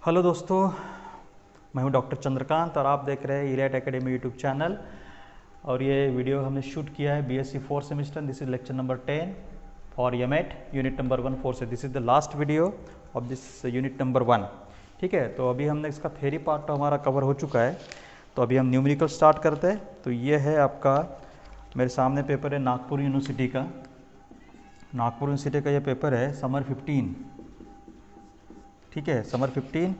Hello दोस्तों, मैं हूं डॉक्टर चंद्रकांत और आप देख रहे हैं इलाइट एकेडमी यूट्यूब चैनल। और ये वीडियो हमने शूट किया है BSc 4th semester. This is lecture number 10 for M eight unit number 1 4 से। This is the last video of this unit number 1। ठीक है, तो अभी हमने इसका थ्योरी पार्ट तो हमारा कवर हो चुका है, तो अभी हम न्यूमेरिकल स्टार्ट करते हैं। तो ये है आपका, मेरे सामने पेपर है नागपुर यूनिवर्सिटी का। नागपुर यूनिवर्सिटी का ये पेपर है समर 15। ठीक है, summer 15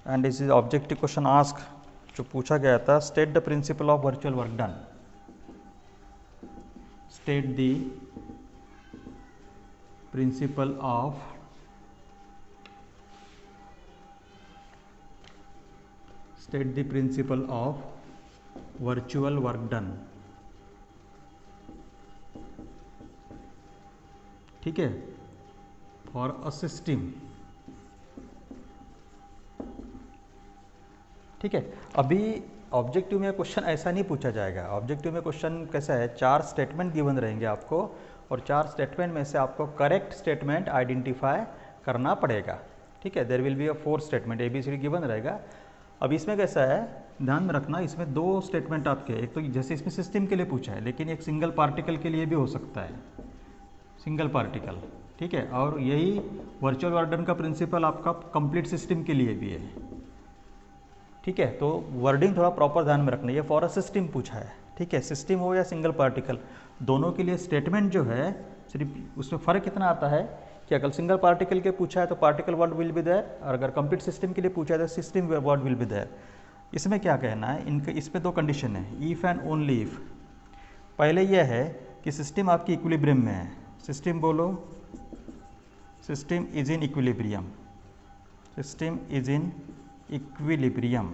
and this is objective question ask जो पूछा गया था, state the principle of virtual work done. State the principle of virtual work done. ठीक है, फॉर अ सिस्टम। ठीक है, अभी ऑब्जेक्टिव में क्वेश्चन ऐसा नहीं पूछा जाएगा। ऑब्जेक्टिव में क्वेश्चन कैसा है, 4 स्टेटमेंट गिवन रहेंगे आपको, और 4 स्टेटमेंट में से आपको करेक्ट स्टेटमेंट आइडेंटिफाई करना पड़ेगा। ठीक है, there will be a 4 statement, ABCD given रहेगा। अब इसमें कैसा है, ध्यान में रखना, इसमें 2 स्टेटमेंट आपके, एक तो जैसे इसमें सिस्टम के लिए पूछा है, लेकिन एक सिंगल पार्टिकल के लिए भी हो सकता है, सिंगल पार्टिकल। ठीक है, और यही वर्चुअल वर्क डन का प्रिंसिपल आपका कंप्लीट सिस्टम के लिए भी है। ठीक है, तो वर्डिंग थोड़ा प्रॉपर ध्यान में रखना। ये फॉर अ सिस्टम पूछा है। ठीक है, सिस्टम हो या सिंगल पार्टिकल, दोनों के लिए स्टेटमेंट जो है, सिर्फ उसमें फ़र्क कितना आता है कि अगर सिंगल पार्टिकल के पूछा है तो particle word will be there, और अगर कंप्लीट सिस्टम के लिए पूछा है तो system word will be there. इसमें क्या कहना है, इनके इसमें 2 कंडीशन है, इफ़ एंड ओनली इफ़। पहले यह है कि सिस्टम आपकी इक्विलिब्रियम में है। सिस्टम बोलो, system is in equilibrium. System is in equilibrium।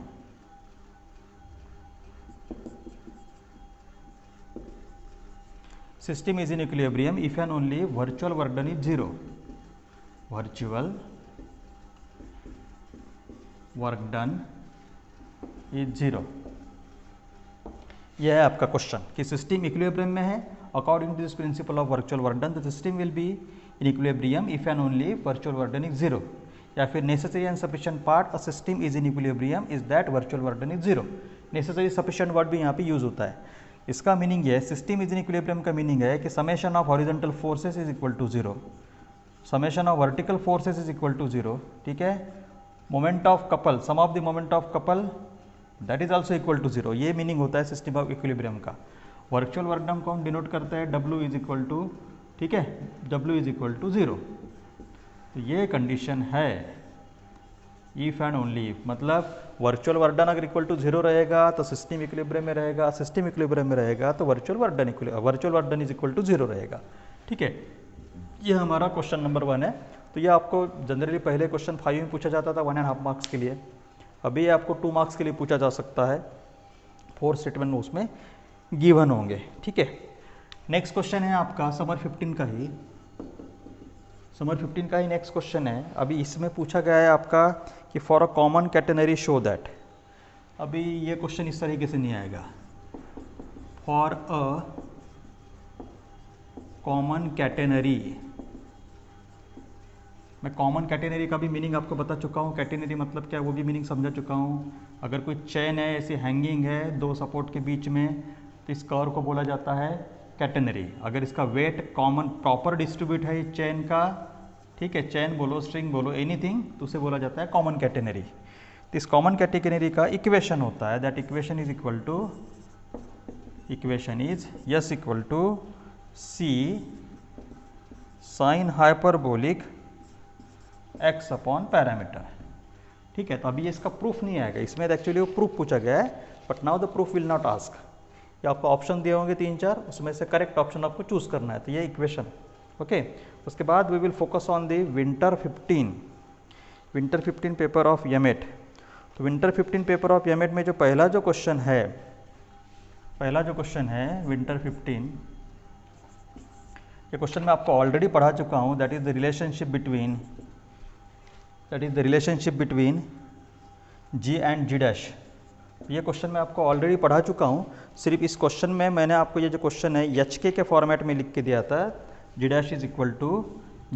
System is in equilibrium if and only virtual work done is 0। virtual work done is 0। यह है आपका क्वेश्चन कि सिस्टम इक्विलिब्रियम में है। According to this principle of virtual work done, the system will be in equilibrium if and only virtual work done is 0। या फिर necessary and sufficient part a system is in equilibrium is that virtual work done is 0। Necessary sufficient word भी यहाँ पे use होता है। इसका meaning है, system is in equilibrium का मीनिंग है कि summation of horizontal forces is equal to 0, summation of vertical forces is equal to 0। ठीक है, moment of couple, sum of the moment of couple that is also equal to 0। ये meaning होता है system of equilibrium का। Virtual work done को हम denote करते हैं W इज इक्वल टू, ठीक है, W इज इक्वल टू 0। तो ये कंडीशन है इफ एंड ओनली इफ, मतलब वर्चुअल वर्क डन अगर इक्वल टू 0 रहेगा तो सिस्टम इक्विलिब्रियम में रहेगा, सिस्टम इक्विलिब्रियम में रहेगा तो virtual work done is equal to 0 रहेगा। ठीक है, ये हमारा क्वेश्चन नंबर 1 है। तो ये आपको जनरली पहले क्वेश्चन 5 में पूछा जाता था 1.5 मार्क्स के लिए, अभी ये आपको 2 मार्क्स के लिए पूछा जा सकता है। 4 स्टेटमेंट उसमें गिवन होंगे। ठीक है, नेक्स्ट क्वेश्चन है आपका समर 15 का ही, समर 15 का ही नेक्स्ट क्वेश्चन है। अभी इसमें पूछा गया है आपका कि for a common catenary show that. अभी ये क्वेश्चन इस तरीके से नहीं आएगा, फॉर अ कॉमन कैटेनरी। मैं कॉमन कैटेनरी का भी मीनिंग आपको बता चुका हूँ, कैटेनरी मतलब क्या वो भी मीनिंग समझा चुका हूँ। अगर कोई चेन है, ऐसी हैंगिंग है 2 सपोर्ट के बीच में, तो इस कवर को बोला जाता है कैटेनरी। अगर इसका वेट कॉमन प्रॉपर डिस्ट्रीब्यूट है इस चेन का, ठीक है, चेन बोलो, स्ट्रिंग बोलो, एनीथिंग, तो उसे बोला जाता है कॉमन कैटेनरी। तो इस कॉमन कैटेगरी का इक्वेशन होता है, that equation is equal to, equation is yes equal to c sine hyperbolic x upon parameter. ठीक है, तो अभी इसका प्रूफ नहीं आएगा, इसमें एक्चुअली वो प्रूफ पूछा गया है, but now the proof will not ask. ये आपको ऑप्शन दिए होंगे 3-4, उसमें से करेक्ट ऑप्शन आपको चूज करना है। तो ये इक्वेशन, ओके। उसके बाद we will focus on the winter 15 paper of M eight. तो विंटर 15 पेपर ऑफ एमएट में जो पहला जो क्वेश्चन है विंटर 15, ये क्वेश्चन मैं आपको ऑलरेडी पढ़ा चुका हूँ, that is the relationship between G and G dash. ये क्वेश्चन मैं आपको ऑलरेडी पढ़ा चुका हूँ। सिर्फ इस क्वेश्चन में मैंने आपको ये जो क्वेश्चन है HK के फॉर्मेट में लिख के दिया था, G dash is equal to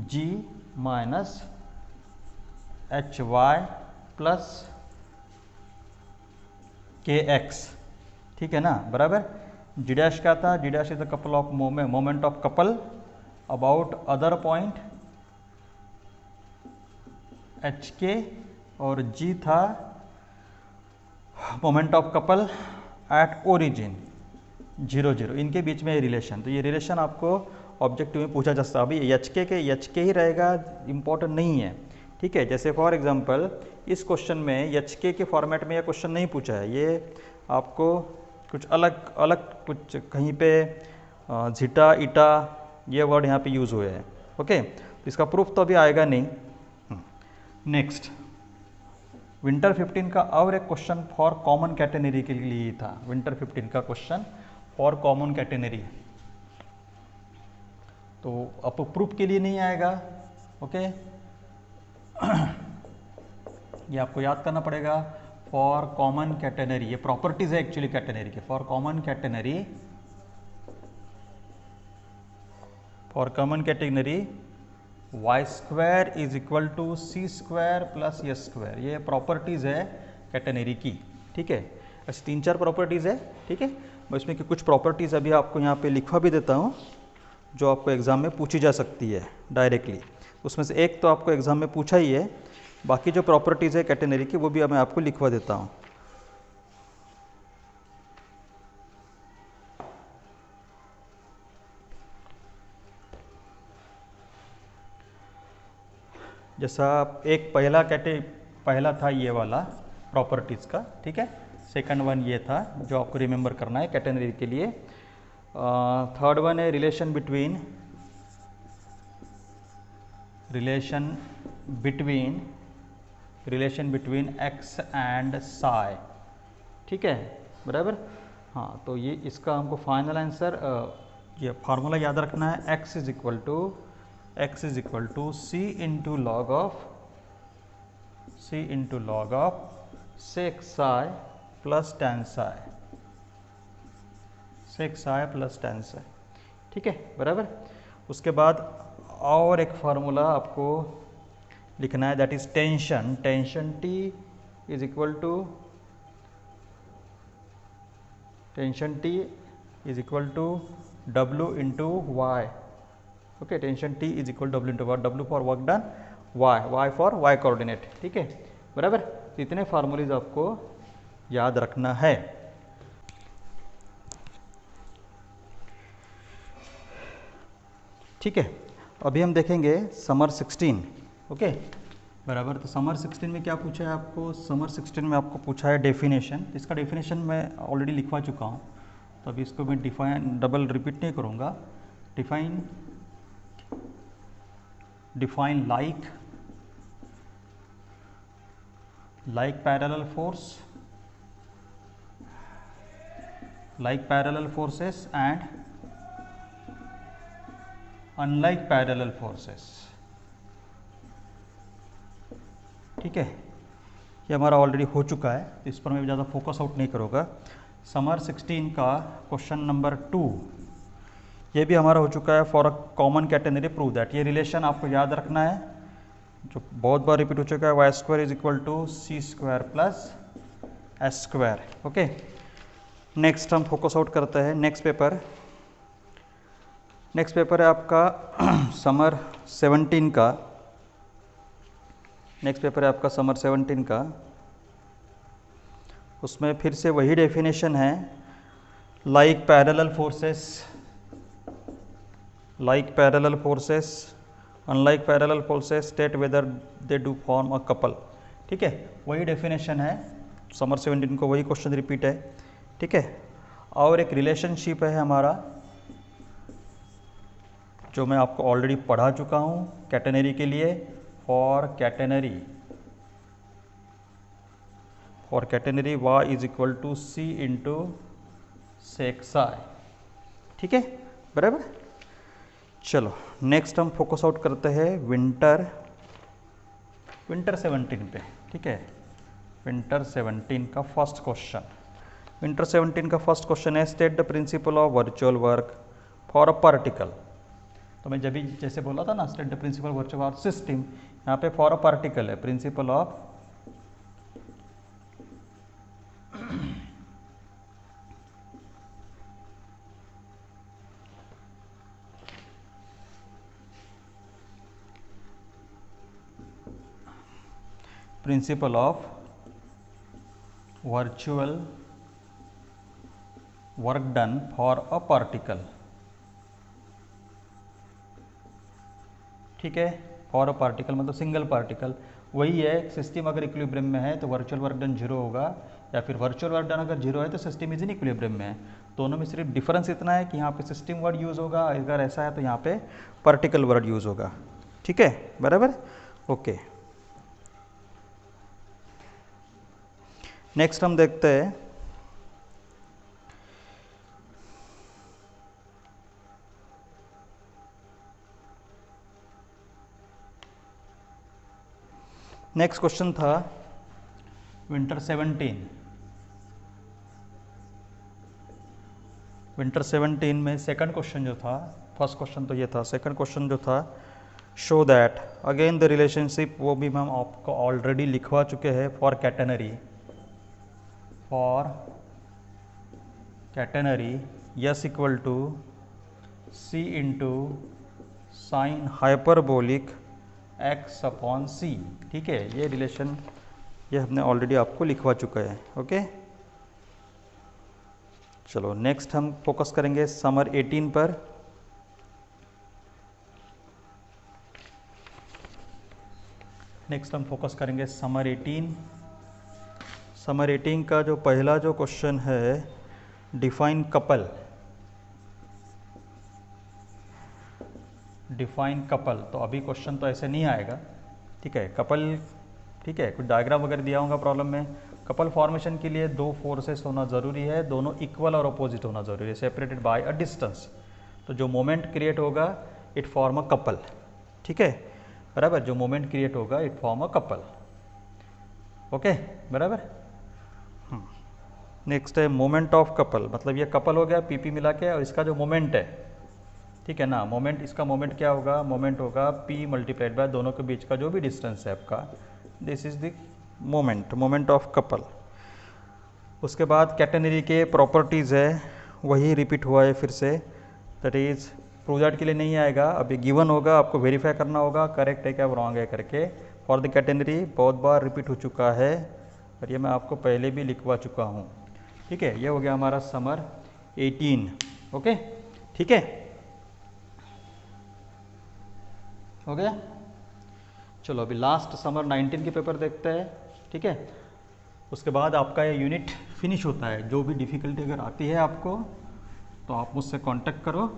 G minus HY plus के एक्स, ठीक है ना, बराबर। जी डैश क्या था, G dash is the couple of moment of couple about other point H K, और जी था moment of couple at origin 0 0, इनके बीच में रिलेशन। तो ये रिलेशन आपको ऑब्जेक्टिव में पूछा जा सकता है। अभी एच के ही रहेगा, इम्पोर्टेंट नहीं है, ठीक है। जैसे फॉर एग्जांपल इस क्वेश्चन में एच के फॉर्मेट में यह क्वेश्चन नहीं पूछा है, ये आपको कुछ अलग अलग कुछ कहीं पे झीटा ईटा ये वर्ड यहाँ पे यूज़ हुए हैं, ओके। तो इसका प्रूफ तो अभी आएगा नहीं। नेक्स्ट विंटर 15 का और एक क्वेश्चन फॉर कॉमन कैटेगरी के लिए था। विंटर 15 का क्वेश्चन फॉर कॉमन कैटेगरी, तो अब प्रूफ के लिए नहीं आएगा, ओके। ये आपको याद करना पड़ेगा। फॉर कॉमन कैटेगरी, ये प्रॉपर्टीज है एक्चुअली कैटेगरी के। For common category y square is equal to c square plus s square, ये प्रॉपर्टीज़ है कैटेगरी की, ठीक है। ऐसे 3-4 प्रॉपर्टीज़ है, ठीक है। मैं इसमें की कुछ प्रॉपर्टीज़ अभी आपको यहाँ पे लिखवा भी देता हूँ, जो आपको एग्ज़ाम में पूछी जा सकती है डायरेक्टली। उसमें से एक तो आपको एग्ज़ाम में पूछा ही है, बाकी जो प्रॉपर्टीज़ है कैटेगरी की वो भी मैं आपको लिखवा देता हूँ। जैसा एक पहला था ये वाला प्रॉपर्टीज़ का, ठीक है। सेकंड वन ये था जो आपको रिमेंबर करना है कैटेगरी के लिए। थर्ड वन है relation between x and Sai, ठीक है, बराबर। हाँ, तो ये इसका हमको फाइनल आंसर, ये फार्मूला याद रखना है, x is equal to C into log of sec psi plus tan psi, ठीक है, बराबर। उसके बाद और एक फार्मूला आपको लिखना है, that is tension T is equal to W into y, okay. Tension T is equal W into y, W for work done, y for y coordinate, ठीक है, बराबर। तो इतने फार्मूलेज आपको याद रखना है। ठीक है, अभी हम देखेंगे समर 16, ओके, बराबर। तो समर 16 में क्या पूछा है आपको? समर 16 में आपको पूछा है डेफिनेशन। इसका डेफिनेशन मैं ऑलरेडी लिखवा चुका हूँ, तो अभी इसको मैं डबल रिपीट नहीं करूँगा। Define like parallel forces and unlike parallel forces, ठीक है। ये हमारा ऑलरेडी हो चुका है, तो इस पर मैं ज़्यादा फोकस आउट नहीं करूँगा। समर 16 का क्वेश्चन नंबर 2 ये भी हमारा हो चुका है। For a common category prove that, ये रिलेशन आपको याद रखना है जो बहुत बार रिपीट हो चुका है, y square is equal to c square plus s square, okay. Next हम फोकस आउट करते हैं नेक्स्ट पेपर है आपका समर 17 का। नेक्स्ट पेपर है आपका समर 17 का। उसमें फिर से वही डेफिनेशन है, like parallel forces unlike parallel forces state whether they do form a couple, ठीक है। वही डेफिनेशन है समर 17 को, वही क्वेश्चन रिपीट है, ठीक है। और एक रिलेशनशिप है हमारा जो मैं आपको ऑलरेडी पढ़ा चुका हूँ कैटेगरी के लिए। For category y is equal to C into sec psi, ठीक है, बराबर। चलो नेक्स्ट हम फोकस आउट करते हैं विंटर 17 पे, ठीक है। विंटर 17 का फर्स्ट क्वेश्चन है state the principle of virtual work for a particle. तो मैं जब भी जैसे बोला था ना, state the principle virtual work system, यहाँ पे फॉर अ पार्टिकल है, principle of principle of virtual work done for a particle, ठीक है, फॉर अ पार्टिकल मतलब सिंगल पार्टिकल। वही है, सिस्टम अगर इक्विलिब्रियम में है तो वर्चुअल वर्क डन जीरो होगा, या फिर वर्चुअल वर्क डन अगर जीरो है तो सिस्टम इज इन इक्विलिब्रियम में है। दोनों में सिर्फ डिफरेंस इतना है कि यहाँ पे सिस्टम वर्ड यूज़ होगा, अगर ऐसा है तो यहाँ पे पार्टिकल वर्ड यूज़ होगा, ठीक है, बराबर, ओके। नेक्स्ट हम देखते हैं नेक्स्ट क्वेश्चन था विंटर 17 में सेकंड क्वेश्चन जो था, फर्स्ट क्वेश्चन तो ये था, सेकंड क्वेश्चन जो था, show that again the relationship, वो भी हम आपको ऑलरेडी लिखवा चुके हैं, for catenary y is equal to C into sine hyperbolic x upon C, ठीक है, ये रिलेशन ये हमने ऑलरेडी आपको लिखवा चुका है, ओके। चलो नेक्स्ट हम फोकस करेंगे समर 18 पर। नेक्स्ट हम फोकस करेंगे समर 18। समर 18 का जो पहला जो क्वेश्चन है, डिफाइन कपल, तो अभी क्वेश्चन तो ऐसे नहीं आएगा, ठीक है, कपल, ठीक है, कुछ डायग्राम वगैरह दिया होगा प्रॉब्लम में। कपल फॉर्मेशन के लिए दो फोर्सेस होना ज़रूरी है, दोनों इक्वल और अपोजिट होना ज़रूरी है, सेपरेटेड बाय अ डिस्टेंस। तो जो मोमेंट क्रिएट होगा इट फॉर्म अ कपल, ठीक है, बराबर, जो मोमेंट क्रिएट होगा it form a couple, okay, बराबर। नेक्स्ट है मोमेंट ऑफ कपल, मतलब ये कपल हो गया पीपी मिला के, और इसका जो मोमेंट है, ठीक है ना, मोमेंट, इसका मोमेंट क्या होगा, मोमेंट होगा p मल्टीप्लाइड बाय दोनों के बीच का जो भी डिस्टेंस है आपका, this is the moment of couple. उसके बाद कैटेनरी के प्रॉपर्टीज़ है, वही रिपीट हुआ है फिर से, दैट इज प्रोजेक्ट के लिए नहीं आएगा, अभी गिवन होगा, आपको वेरीफाई करना होगा करेक्ट है क्या रॉन्ग है करके। फॉर द कैटेनरी बहुत बार रिपीट हो चुका है, और ये मैं आपको पहले भी लिखवा चुका हूँ, ठीक है। ये हो गया हमारा समर 18, ओके, ठीक है, हो गया। चलो अभी लास्ट समर 19 के पेपर देखते हैं, ठीक है, उसके बाद आपका ये यूनिट फिनिश होता है। जो भी डिफ़िकल्टी अगर आती है आपको तो आप मुझसे कांटेक्ट करो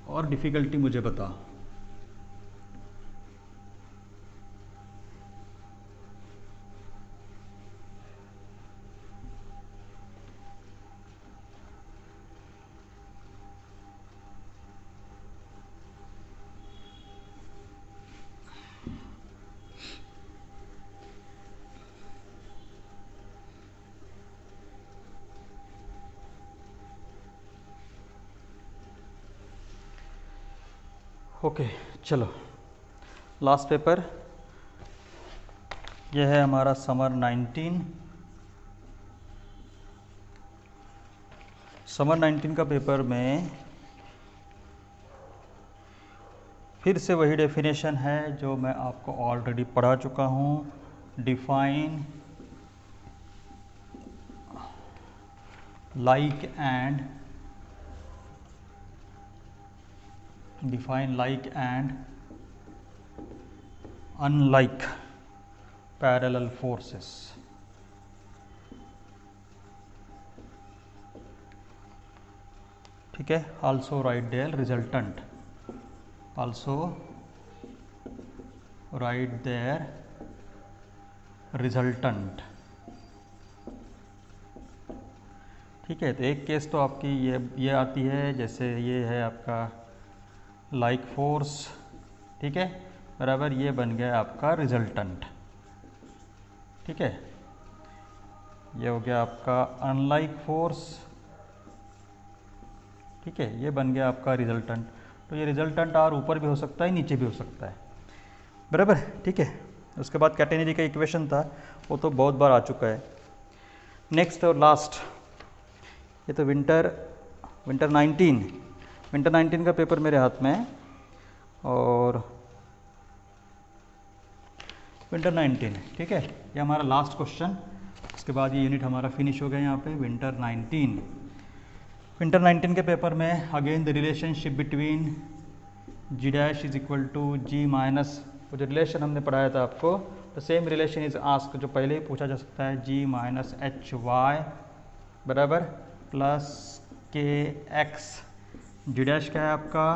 और डिफ़िकल्टी मुझे बताओ। ओके, चलो लास्ट पेपर यह है हमारा समर 19। समर 19 का पेपर में फिर से वही डेफिनेशन है जो मैं आपको ऑलरेडी पढ़ा चुका हूँ। Define like and unlike parallel forces, ठीक है। आल्सो राइट देयर रिजल्टेंट, ठीक है। तो एक केस तो आपकी ये आती है, जैसे ये है आपका लाइक फोर्स, ठीक है, बराबर, ये बन गया आपका रिजल्टेंट, ठीक है। ये हो गया आपका अनलाइक फोर्स, ठीक है, ये बन गया आपका रिजल्टेंट। तो ये रिजल्टेंट और ऊपर भी हो सकता है, नीचे भी हो सकता है, बराबर, ठीक है। उसके बाद कैटेनरी का इक्वेशन था, वो तो बहुत बार आ चुका है। नेक्स्ट और लास्ट, ये तो विंटर 19 का पेपर मेरे हाथ में है, और विंटर 19, ठीक है, ये हमारा लास्ट क्वेश्चन। उसके बाद ये यूनिट हमारा फिनिश हो गया यहाँ पे। विंटर 19, विंटर 19 के पेपर में again the relationship between G dash is equal to G minus, वो जो रिलेशन हमने पढ़ाया था आपको, the same relation is ask, जो पहले ही पूछा जा सकता है, जी माइनस एच वाई बराबर प्लस के एक्स। जी डैश क्या है आपका,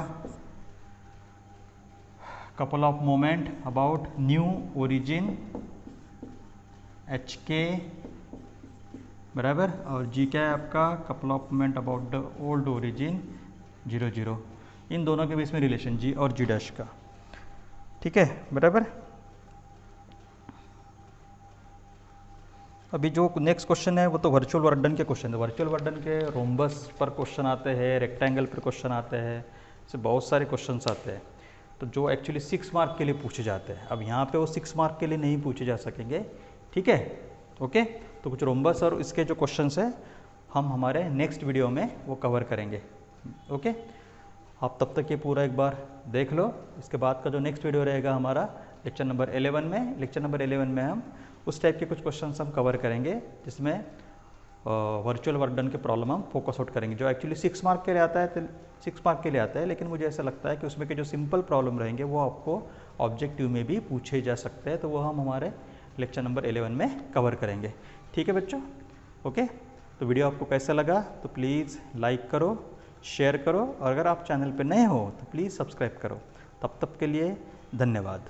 couple of moment about new origin h के बराबर, और जी क्या है आपका, couple of moment about the old origin 0 0। इन दोनों के बीच में रिलेशन जी और जी डैश का, ठीक है बराबर। अभी जो नेक्स्ट क्वेश्चन है वो तो वर्चुअल वर्डन के क्वेश्चन है। वर्चुअल वर्डन के रोम्बस पर क्वेश्चन आते हैं, रेक्टेंगल पर क्वेश्चन आते हैं, ऐसे बहुत सारे क्वेश्चंस आते हैं, तो जो एक्चुअली 6 मार्क के लिए पूछे जाते हैं। अब यहाँ पे वो 6 मार्क के लिए नहीं पूछे जा सकेंगे, ठीक है, ओके। तो कुछ रोम्बस और इसके जो क्वेश्चंस है हम हमारे नेक्स्ट वीडियो में वो कवर करेंगे, ओके। आप तब तक ये पूरा एक बार देख लो। इसके बाद का जो नेक्स्ट वीडियो रहेगा हमारा लेक्चर नंबर 11 में। लेक्चर नंबर 11 में हम उस टाइप के कुछ क्वेश्चंस हम कवर करेंगे जिसमें वर्चुअल वर्डन के प्रॉब्लम हम फोकस आउट करेंगे, जो एक्चुअली 6 मार्क के लिए आता है, तो 6 मार्क के लिए आता है, लेकिन मुझे ऐसा लगता है कि उसमें के जो सिंपल प्रॉब्लम रहेंगे वो आपको ऑब्जेक्टिव में भी पूछे जा सकते हैं, तो वो हम हमारे लेक्चर नंबर 11 में कवर करेंगे, ठीक है बच्चों, ओके। तो वीडियो आपको कैसा लगा तो प्लीज़ लाइक करो, शेयर करो, और अगर आप चैनल पर नए हो तो प्लीज़ सब्सक्राइब करो। तब तक के लिए धन्यवाद।